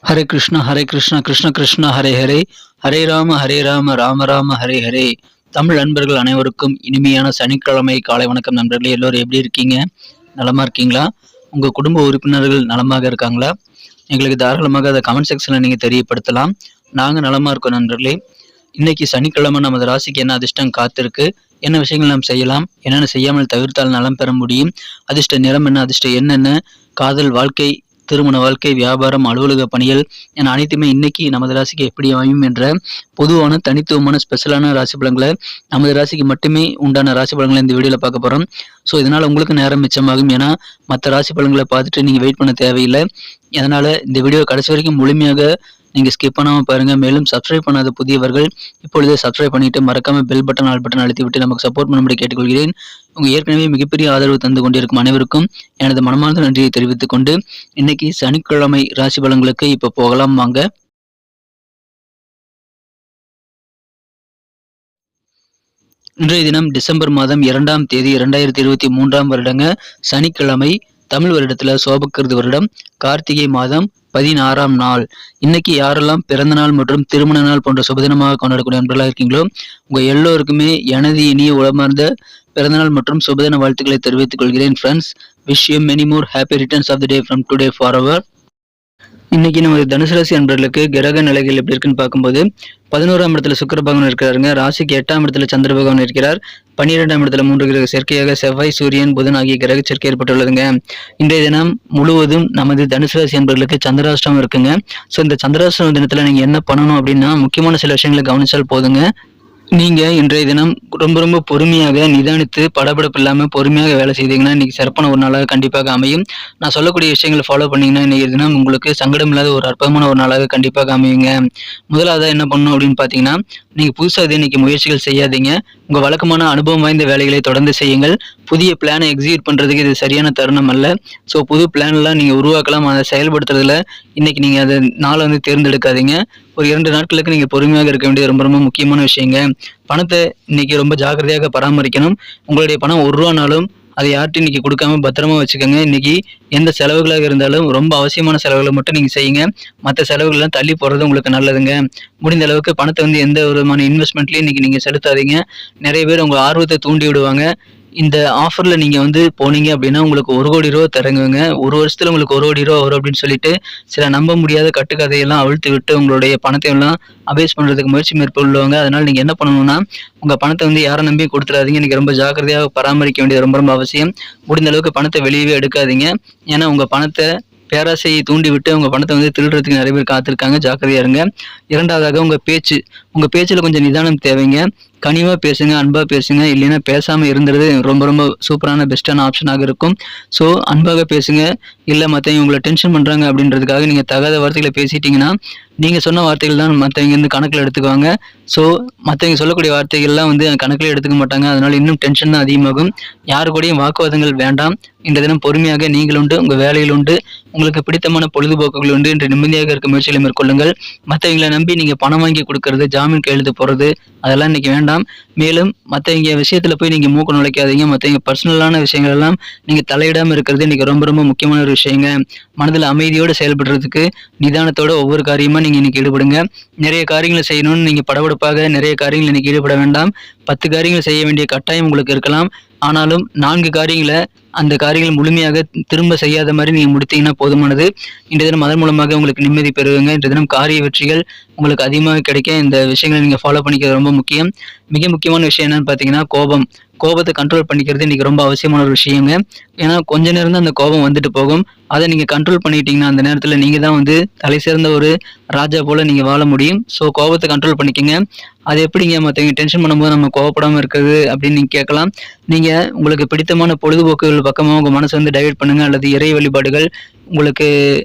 ஹரே கிருஷ்ணா கிருஷ்ண கிருஷ்ணா ஹரே ஹரே, ஹரே ராம ராம ராம ஹரே ஹரே. தமிழ் நண்பர்கள் அனைவருக்கும் இனிமையான சனிக்கிழமை காலை வணக்கம் நண்பர்களே. எல்லோரும் எப்படி இருக்கீங்க? நலமா இருக்கீங்களா? உங்கள் குடும்ப உறுப்பினர்கள் நலமாக இருக்காங்களா? எங்களுக்கு தாராளமாக அதை கமெண்ட் செக்ஷனில் நீங்கள் தெரியப்படுத்தலாம். நாங்கள் நலமாக இருக்கோம் நண்பர்களே. இன்னைக்கு சனிக்கிழமை நமது ராசிக்கு என்ன அதிர்ஷ்டம் காத்திருக்கு, என்ன விஷயங்கள் நாம் செய்யலாம், என்னென்ன செய்யாமல் தவிர்த்தால் நலம் பெற முடியும், அதிர்ஷ்ட நிறம் என்ன, அதிர்ஷ்ட என்னென்ன, காதல் வாழ்க்கை, திருமண வாழ்க்கை, வியாபாரம், அலுவலக பணிகள் என அனைத்துமே இன்னைக்கு நமது ராசிக்கு எப்படி அமையும் என்ற பொதுவான தனித்துவமான ஸ்பெஷலான ராசி பலன்களை நமது ராசிக்கு மட்டுமே உண்டான ராசி பலன்களை இந்த வீடியோவில் பார்க்க போகிறோம். ஸோ இதனால் உங்களுக்கு நேரம் மிச்சமாகும். ஏன்னா மற்ற ராசி பலன்களை பார்த்துட்டு நீங்கள் வெயிட் பண்ண தேவையில்லை. அதனால் இந்த வீடியோ கடைசி வரைக்கும் முழுமையாக நீங்கள் ஸ்கிப் பண்ணாமல் பாருங்கள். மேலும் சப்ஸ்கிரைப் பண்ணாத புதியவர்கள் இப்பொழுதே சப்ஸ்கிரைப் பண்ணிவிட்டு மறக்காமல் பெல் பட்டன் ஆல் பட்டன் அழுத்தி விட்டு நமக்கு சப்போர்ட் பண்ணும்படி கேட்டுக்கொள்கிறேன். உங்கள் ஏற்கனவே மிகப்பெரிய ஆதரவு தந்து கொண்டிருக்கும் அனைவருக்கும் எனது மனமார்ந்த நன்றியை தெரிவித்துக் கொண்டு இன்னைக்கு சனிக்கிழமை ராசி பலன்களுக்கு இப்போ போகலாம் வாங்க. இன்றைய தினம் டிசம்பர் மாதம் 2ஆம் தேதி 2023 வருடங்க சனிக்கிழமை. தமிழ் வருடத்துல சோபக்கிருது வருடம் கார்த்திகை மாதம் 16ஆம் நாள். இன்னைக்கு யாரெல்லாம் பிறந்த நாள் மற்றும் திருமண நாள் போன்ற சுபதினமாக கொண்டாடக்கூடிய நண்பர்களாக இருக்கீங்களோ உங்க எல்லோருக்குமே எனது இனிய உளமார்ந்த பிறந்தநாள் மற்றும் சுபதின வாழ்த்துக்களை தெரிவித்துக் கொள்கிறேன். Friends, wish you many more happy returns of the day from today forever. இன்னைக்கு நமது தனுசு ராசி அன்பர்களுக்கு கிரக நிலைகள் எப்படி இருக்குன்னு பார்க்கும்போது 11ஆம் இடத்துல சுக்கிர பகவான் இருக்கிறாருங்க. ராசிக்கு 8ஆம் இடத்துல சந்திர பகவான் இருக்கிறார். 12ஆம் இடத்துல 3 கிரக சேர்க்கையாக செவ்வாய், சூரியன், புதன் ஆகிய கிரக சேர்க்கை ஏற்பட்டுள்ளதுங்க. இன்றைய தினம் முழுவதும் நமது தனுசு ராசி அன்பர்களுக்கு சந்திராஷ்டமம் இருக்குங்க. ஸோ இந்த சந்திராஷ்டம தினத்துல நீங்க என்ன பண்ணணும் அப்படின்னா முக்கியமான சில விஷயங்களை கவனிச்சால் போதுங்க. நீங்க இன்றைய தினம் ரொம்ப பொறுமையாக நிதானித்து படபடப்பு இல்லாம பொறுமையாக வேலை செய்தீங்கன்னா இன்னைக்கு சிறப்பான ஒரு நாளாக கண்டிப்பாக அமையும். நான் சொல்லக்கூடிய விஷயங்களை ஃபாலோ பண்ணீங்கன்னா இன்னைக்கு தினம் உங்களுக்கு சங்கடம் இல்லாத ஒரு அற்புதமான ஒரு நாளாக கண்டிப்பாக அமையுங்க. முதலாவதா என்ன பண்ணணும் அப்படின்னு பாத்தீங்கன்னா, நீங்க புதுசாக இன்னைக்கு முயற்சிகள் செய்யாதீங்க. உங்க வழக்கமான அனுபவம் வாய்ந்த வேலைகளை தொடர்ந்து செய்யுங்கள். புதிய பிளானை எக்ஸிக்யூட் பண்றதுக்கு இது சரியான தருணம் அல்ல. ஸோ புது பிளான் எல்லாம் நீங்க உருவாக்கலாம். அதை செயல்படுத்துறதுல இன்னைக்கு நீங்க அதை நாளை தேர்ந்தெடுக்காதீங்க. ஒரு 2 நாட்களுக்கு நீங்க பொறுமையாக இருக்க வேண்டியது ரொம்ப முக்கியமான விஷயங்க. பணத்தை இன்னைக்கு ரொம்ப ஜாக்கிரதையாக பராமரிக்கணும். உங்களுடைய பணம் ₹1 அதை யார்ட்டும் இன்னைக்கு கொடுக்காம பத்திரமா வச்சுக்கோங்க. இன்னைக்கு எந்த செலவுகளாக இருந்தாலும் ரொம்ப அவசியமான செலவுகளை மட்டும் நீங்க செய்யுங்க. மற்ற செலவுகள்லாம் தள்ளி போறது உங்களுக்கு நல்லதுங்க. முடிந்த அளவுக்கு பணத்தை எந்த விதமான இன்வெஸ்ட்மெண்ட்லயும் இன்னைக்கு நீங்க செலுத்தாதீங்க. நிறைய பேர் உங்க ஆர்வத்தை தூண்டி விடுவாங்க. இந்த ஆஃபர்ல நீங்க போனீங்க அப்படின்னா உங்களுக்கு ₹1,00,00,000 தரங்குங்க. ஒரு வருஷத்துல உங்களுக்கு ₹1,00,00,000 வரும் அப்படின்னு சொல்லிட்டு சில நம்ப முடியாத கட்டுக்கதையெல்லாம் அவிழ்த்து விட்டு உங்களுடைய பணத்தை எல்லாம் அபேஸ் பண்றதுக்கு முயற்சி மேற்கொள்ளுவாங்க. அதனால நீங்க என்ன பண்ணணும்னா உங்க பணத்தை யாரை நம்பியும் கொடுத்துடாதீங்க. இன்னைக்கு ரொம்ப ஜாக்கிரதையாக பராமரிக்க வேண்டியது ரொம்ப அவசியம். முடிந்த அளவுக்கு பணத்தை வெளியவே எடுக்காதீங்க. ஏன்னா உங்க பணத்தை பேராசையை தூண்டி விட்டு உங்க பணத்தை திருடுறதுக்கு நிறைய பேர் காத்திருக்காங்க. ஜாக்கிரதையா இருங்க. இரண்டாவதாக உங்க பேச்சுல கொஞ்சம் நிதானம் தேவைங்க. கனிவா பேசுங்க, அன்பா பேசுங்க. இல்லைன்னா பேசாம இருந்துறது ரொம்ப சூப்பரான பெஸ்டான ஆப்ஷனாக இருக்கும். ஸோ அன்பாக பேசுங்க. இல்லை மற்றவங்க உங்களை டென்ஷன் பண்றாங்க அப்படின்றதுக்காக நீங்க தகாத வார்த்தைகளை பேசிட்டீங்கன்னா நீங்க சொன்ன வார்த்தைகள் தான் மற்றவங்க கணக்கில் எடுத்துக்குவாங்க. ஸோ மற்றவங்க சொல்லக்கூடிய வார்த்தைகள்லாம் கணக்கில் எடுத்துக்க மாட்டாங்க. அதனால இன்னும் டென்ஷன் தான் அதிகமாகும். யாரு கூடயும் வாக்குவாதங்கள் வேண்டாம். இந்த தினம் பொறுமையாக நீங்கள் உண்டு, உங்க வேலையில் உண்டு, உங்களுக்கு பிடித்தமான பொழுதுபோக்குகள் உண்டு என்று நிம்மதியாக இருக்க முயற்சிகளை மேற்கொள்ளுங்கள். மற்றவங்களை நம்பி நீங்க பணம் வாங்கி கொடுக்கறது, ஜாமீன் கையெழுத்து போறது அதெல்லாம் இன்னைக்கு வேண்டாம். மேலும் மற்றவங்க விஷயத்துல போய் நீங்க மூக்க நுழைக்காதீங்க. மற்றவங்க பர்சனலான விஷயங்கள் எல்லாம் நீங்க தலையிடாம இருக்கிறது இன்னைக்கு ரொம்ப முக்கியமான ஒரு விஷயங்க. மனதில் அமைதியோடு செயல்படுறதுக்கு நிதானத்தோட ஒவ்வொரு காரியமா நீங்க இன்னைக்கு ஈடுபடுங்க. நிறைய காரியங்களை செய்யணும்னு நீங்க படபடப்பாக நிறைய காரியங்கள் இன்னைக்கு ஈடுபட வேண்டாம். 10 காரியங்கள் செய்ய வேண்டிய கட்டாயம் உங்களுக்கு இருக்கலாம். ஆனாலும் 4 காரியங்களை அந்த காரியங்கள் முழுமையாக திரும்ப செய்யாத மாதிரி நீங்க முடித்தீங்கன்னா போதுமானது. இன்றைய தினம் அதன் மூலமாக உங்களுக்கு நிம்மதி பெறுவீங்க. இன்றைய தினம் காரிய வெற்றிகள் உங்களுக்கு அதிகமாக கிடைக்க இந்த விஷயங்களை நீங்க ஃபாலோ பண்ணிக்கிறது ரொம்ப முக்கியம். மிக முக்கியமான விஷயம் என்னன்னு பாத்தீங்கன்னா கோபத்தை கண்ட்ரோல் பண்ணிக்கிறது இன்னைக்கு ரொம்ப அவசியமான ஒரு விஷயங்க. ஏன்னா கொஞ்ச நேரம் தான் அந்த கோபம் வந்துட்டு போகும். அதை நீங்க கண்ட்ரோல் பண்ணிட்டீங்கன்னா அந்த நேரத்துல நீங்க தான் தலை சிறந்த ஒரு ராஜா போல நீங்க வாழ முடியும். ஸோ கோபத்தை கண்ட்ரோல் பண்ணிக்கங்க. அது எப்படிங்க மற்றவங்க டென்ஷன் பண்ணும்போது நம்ம கோவப்படாம இருக்கிறது அப்படின்னு நீங்க கேட்கலாம். நீங்க உங்களுக்கு பிடித்தமான பொழுதுபோக்குகள் பக்கமா உங்க மனசை டைவர்ட் பண்ணுங்க. அல்லது இறை வழிபாடுகள், உங்களுக்கு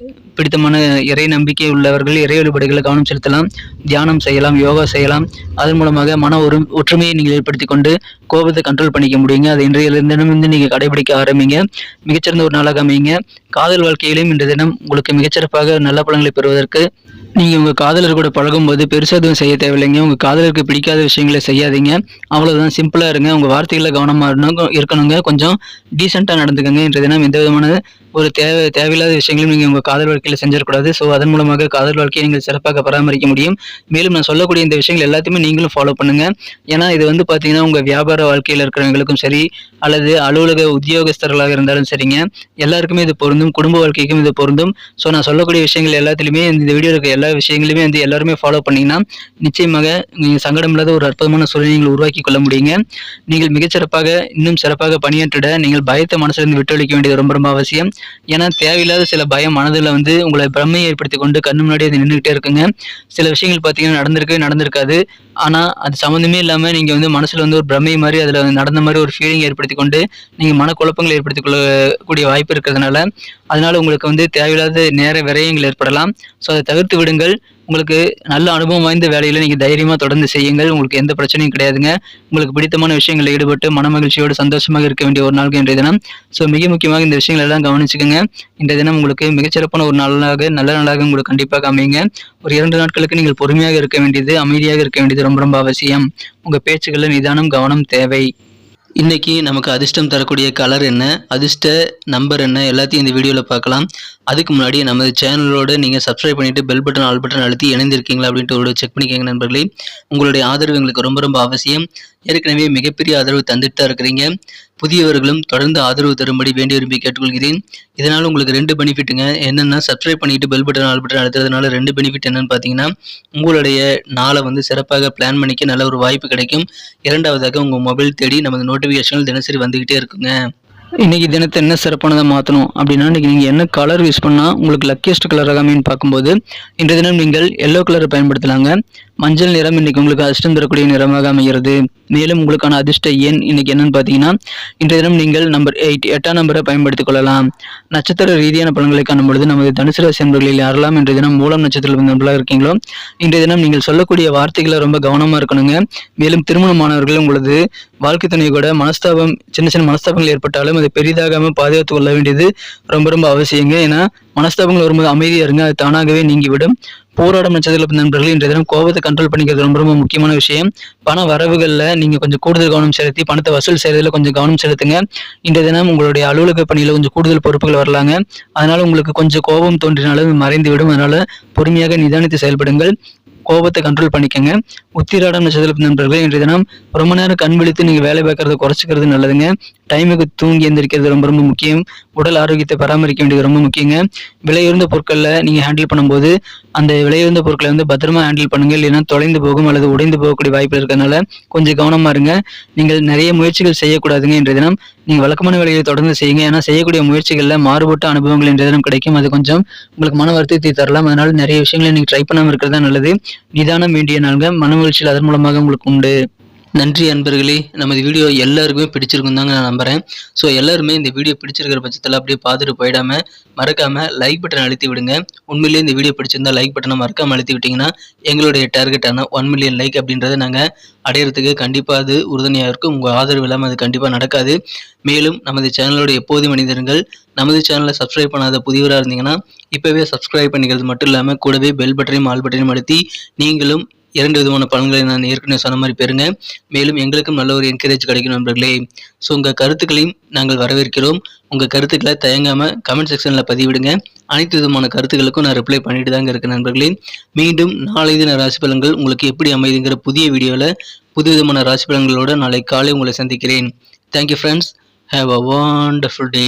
பிடித்தமான இறை நம்பிக்கை உள்ளவர்கள் இறை வழிபாடுகளை கவனம் செலுத்தலாம். தியானம் செய்யலாம், யோகா செய்யலாம். அதன் மூலமாக மன ஒற்றுமையை நீங்கள் ஏற்படுத்தி கொண்டு கோபத்தை கண்ட்ரோல் பண்ணிக்க முடியுங்க. அதை இன்றைய தினமிருந்து நீங்க கடைபிடிக்க ஆரம்பிங்க. மிகச்சிறந்த ஒரு நாளாக அமையுங்க. காதல் வாழ்க்கையிலும் இன்றைய தினம் உங்களுக்கு மிகச்சிறப்பாக நல்ல பலன்களை பெறுவதற்கு நீங்க உங்க காதலர் கூட பழகும்போது பெருசா எதுவும் செய்ய தேவையில்லைங்க. உங்க காதலருக்கு பிடிக்காத விஷயங்கள செய்யாதீங்க. அவ்வளவுதான், சிம்பிளா இருங்க. உங்க வார்த்தைகள்ல கவனமா இருக்கணுங்க. கொஞ்சம் டீசென்ட்டா நடந்துக்கங்க. இன்றைய தினம் எந்த விதமான ஒரு தேவையில்லாத விஷயங்களையும் நீங்க உங்க காதல் வாழ்க்கையில செஞ்சிடக்கூடாது. ஸோ அதன் மூலமாக காதல் வாழ்க்கையை நீங்கள் சிறப்பாக பராமரிக்க முடியும். மேலும் நான் சொல்லக்கூடிய இந்த விஷயங்கள் எல்லாத்தையுமே நீங்களும் ஃபாலோ பண்ணுங்க. ஏன்னா இது வந்து பார்த்தீங்கன்னா, உங்க வியாபார வாழ்க்கையில இருக்கிறவங்களுக்கும் சரி, அல்லது அலுவலக உத்தியோகஸ்தர்களாக இருந்தாலும் சரிங்க, எல்லாருக்குமே இது பொருந்தும். குடும்ப வாழ்க்கைக்கும் இது பொருந்தும். ஸோ நான் சொல்லக்கூடிய விஷயங்கள் எல்லாத்துலயுமே இந்த வீடியோல இருக்க எல்லா விஷயங்களையுமே வந்து எல்லாருமே ஃபாலோ பண்ணீங்கன்னா, நிச்சயமாக நீங்க சங்கடம் இல்லாத ஒரு அற்புதமான சூழ்நிலையை நீங்கள் உருவாக்கிக் கொள்ள முடியுங்க. நீங்கள் மிகச்சிறப்பாக இன்னும் சிறப்பாக பணியாற்றிட நீங்கள் பயத்த மனசுலேருந்து விட்டொழிக்க வேண்டியது ரொம்ப ரொம்ப அவசியம். ஏன்னா தேவையில்லாத சில பயம் மனதில வந்து உங்களை பிரம்மையை ஏற்படுத்திக் கொண்டு கண்ணு முன்னாடி அது நின்னுகிட்டே இருக்குங்க. சில விஷயங்கள் பார்த்தீங்கன்னா நடந்திருக்காது. ஆனா அது சம்மந்தமே இல்லாம நீங்க வந்து மனசுல வந்து ஒரு பிரமை மாரி அதில நடந்த மாரி ஒரு ஃபீலிங் ஏற்படுத்திக் கொண்டு, நீங்க மனக்குழப்பங்களை ஏற்படுத்திக் கொள்ளக்கூடிய வாய்ப்பு இருக்கிறதுனால, அதனால உங்களுக்கு வந்து தேவையில்லாத நேர விரயங்கள் ஏற்படலாம். ஸோ அத தவிர்த்து விடுங்கள். உங்களுக்கு நல்ல அனுபவம் வாய்ந்த வேலையில நீங்க தைரியமா தொடர்ந்து செய்யுங்கள். உங்களுக்கு எந்த பிரச்சனையும் கிடையாதுங்க. உங்களுக்கு பிடித்தமான விஷயங்கள்ல ஈடுபட்டு மனமகிழ்ச்சியோடு சந்தோஷமாக இருக்க வேண்டிய ஒரு நாள்ங்க இன்றைய தினம். ஸோ மிக முக்கியமாக இந்த விஷயங்கள் எல்லாம் கவனிச்சுக்கங்க. இன்றைய தினம் உங்களுக்கு மிகச்சிறப்பான ஒரு நாளாக, நல்ல நாளாக உங்களுக்கு கண்டிப்பாக அமையுங்க. ஒரு 2 நாட்களுக்கு நீங்கள் பொறுமையாக இருக்க வேண்டியது, அமைதியாக இருக்க வேண்டியது ரொம்ப ரொம்ப அவசியம். உங்க பேச்சுகள்ல நிதானம், கவனம் தேவை. இன்னைக்கு நமக்கு அதிர்ஷ்டம் தரக்கூடிய கலர் என்ன, அதிர்ஷ்ட நம்பர் என்ன, எல்லாத்தையும் இந்த வீடியோவில் பார்க்கலாம். அதுக்கு முன்னாடி நமது சேனலோட நீங்கள் சப்ஸ்கிரைப் பண்ணிட்டு பெல் பட்டன், ஆல் பட்டன் அழுத்தி இணைந்திருக்கீங்களா அப்படின்ட்டு ஒரு செக் பண்ணிக்கோங்க நண்பர்களே. உங்களுடைய ஆதரவு எங்களுக்கு ரொம்ப ரொம்ப அவசியம். ஏற்கனவே மிகப்பெரிய ஆதரவு தந்துட்டு தான் இருக்கிறீங்க. புதியவர்களும் தொடர்ந்து ஆதரவு தரும்படி வேண்டி விரும்பி கேட்டுக்கொள்கிறேன். இதனால் உங்களுக்கு 2 பெனிஃபிட்டுங்க. என்னென்னா, சப்ஸ்கிரைப் பண்ணிட்டு பெல் பட்டன், ஆல் பட்டன் அழுத்துறதுனால 2 பெனிஃபிட் என்னன்னு பார்த்தீங்கன்னா, உங்களுடைய நாளை வந்து சிறப்பாக பிளான் பண்ணிக்க நல்ல ஒரு வாய்ப்பு கிடைக்கும். 2வதாக உங்கள் மொபைல் தேடி நமது நோட்டிஃபிகேஷன்கள் தினசரி வந்துகிட்டே இருக்குங்க. இன்னைக்கு தினத்தை என்ன சிறப்பானதாக மாற்றணும் அப்படின்னா, இன்னைக்கு நீங்கள் என்ன கலர் யூஸ் பண்ணால் உங்களுக்கு லக்கியஸ்ட் கலராக அமைன்னு பார்க்கும்போது, இன்றைய தினம் நீங்கள் எல்லோ கலரை பயன்படுத்தலாங்க. மஞ்சள் நிறம் இன்னைக்கு உங்களுக்கு அதிர்ஷ்டம் தரக்கூடிய நிறமாக அமைகிறது. மேலும் உங்களுக்கான அதிர்ஷ்ட எண் இன்னைக்கு என்னன்னு பார்த்தீங்கன்னா, இன்றைய தினம் நீங்கள் நம்பர் 8ஆம் நம்பரை பயன்படுத்திக் கொள்ளலாம். நட்சத்திர ரீதியான பலன்களை காணும் பொழுது நமது தனுசு ராசி என்பர்களில் யாரெல்லாம் இன்றைய தினம் மூலம் நட்சத்திரத்தில் நண்பர்களாக இருக்கீங்களோ, இன்றைய தினம் நீங்கள் சொல்லக்கூடிய வார்த்தைகளை ரொம்ப கவனமாக இருக்கணுங்க. மேலும் திருமணமானவர்கள் உங்களது வாழ்க்கை துணை கூட சின்ன சின்ன மனஸ்தாபங்கள் ஏற்பட்டாலும் அதை பெரிதாகாமல் பாதுகாத்துக் கொள்ள வேண்டியது ரொம்ப ரொம்ப அவசியங்க. ஏன்னா மனஸ்தாபங்கள் வரும்போது அமைதியா இருங்க, அது தானாகவே நீங்கிவிடும். போராடும் நட்சத்திர நண்பர்கள் இன்றைய தினம் கோபத்தை கண்ட்ரோல் பண்ணிக்கிறது ரொம்ப ரொம்ப முக்கியமான விஷயம். பண வரவுகளில் நீங்க கொஞ்சம் கூடுதல் கவனம் செலுத்தி பணத்தை வசூல் செய்யறதுல கொஞ்சம் கவனம் செலுத்துங்க. இன்றைய தினம் உங்களுடைய அலுவலக பணியில கொஞ்சம் கூடுதல் பொறுப்புகள் வரலாங்க. அதனால உங்களுக்கு கொஞ்சம் கோபம் தோன்றினாலும் மறைந்துவிடும். அதனால பொறுமையாக நிதானித்து செயல்படுங்கள். கோபத்தை கண்ட்ரோல் பண்ணிக்கங்க. உத்திராடம் நட்சத்திர நண்பர்கள் இன்றைய தினம் ரொம்ப நேரம் கண் விழித்து நீங்க வேலை பார்க்கறத குறைச்சிக்கிறது நல்லதுங்க. டைமுக்கு தூங்கி எந்திரிக்கிறது ரொம்ப ரொம்ப முக்கியம். உடல் ஆரோக்கியத்தை பராமரிக்க வேண்டியது ரொம்ப முக்கியங்க. விலையுயர்ந்த பொருட்களில் நீங்க ஹேண்டில் பண்ணும்போது அந்த விலையுயர்ந்த பொருட்களை வந்து பத்திரமா ஹேண்டில் பண்ணுங்க. இல்லைன்னா தொலைந்து போகும் அல்லது உடைந்து போகக்கூடிய வாய்ப்பு இருக்கிறதுனால கொஞ்சம் கவனமா இருங்க. நீங்கள் நிறைய முயற்சிகள் செய்யக்கூடாதுங்க. இன்றைய தினம் நீங்க வழக்கமான வேலைகளை தொடர்ந்து செய்யுங்க. ஏன்னா செய்யக்கூடிய முயற்சிகள்ல மாறுபட்ட அனுபவங்கள் இன்றைய தினம் கிடைக்கும். அது கொஞ்சம் உங்களுக்கு மன வருத்தத்தை தரலாம். அதனால நிறைய விஷயங்களை நீங்க ட்ரை பண்ணாம இருக்கிறது தான் நல்லது. நிதானம் வேண்டிய நாள்ங்க. மன மகிழ்ச்சியில் அதன் மூலமாக உங்களுக்கு உண்டு. நன்றி அன்பர்களே. நமது வீடியோ எல்லாருக்குமே பிடிச்சிருக்கும் தாங்க நான் நம்புறேன். ஸோ எல்லாருமே இந்த வீடியோ பிடிச்சிருக்கிற பட்சத்தில் அப்படியே பார்த்துட்டு போயிடாம மறக்காம லைக் பட்டன் அழுத்தி விடுங்க. உண்மையிலேயே இந்த வீடியோ பிடிச்சிருந்தா லைக் பட்டனை மறக்காம அழுத்தி விட்டீங்கன்னா எங்களுடைய டார்கெட்டான 1 மில்லியன் லைக் அப்படின்றத நாங்கள் அடையிறதுக்கு கண்டிப்பாக அது உறுதுணையாக இருக்கும். உங்கள் ஆதரவு இல்லாமல் அது கண்டிப்பாக நடக்காது. மேலும் நமது சேனலோட எப்போதும் மனிதர்கள் நமது சேனலை சப்ஸ்கிரைப் பண்ணாத புதியவராக இருந்தீங்கன்னா இப்போவே சப்ஸ்கிரைப் பண்ணிக்கிறது மட்டும் இல்லாமல் கூடவே பெல் பட்டனையும் ஆல் பட்டனையும் அழுத்தி நீங்களும் 2 விதமான பலன்களை நான் ஏற்கனவே சொன்ன மாதிரி பெறுங்க. மேலும் எங்களுக்கும் நல்ல ஒரு என்கரேஜ் கிடைக்கும் நண்பர்களே. ஸோ உங்கள் கருத்துக்களையும் நாங்கள் வரவேற்கிறோம். உங்கள் கருத்துக்களை தயங்காமல் கமெண்ட் செக்ஷனில் பதிவிடுங்க. அனைத்து விதமான கருத்துக்களுக்கும் நான் ரிப்ளை பண்ணிட்டு தாங்க இருக்கேன் நண்பர்களே. மீண்டும் நாளை தின ராசி பலன்கள் உங்களுக்கு எப்படி அமைதுங்கிற புதிய வீடியோவில் புது விதமான ராசி பலன்களோடு நாளை காலை உங்களை சந்திக்கிறேன். Thank you friends. Have a wonderful day.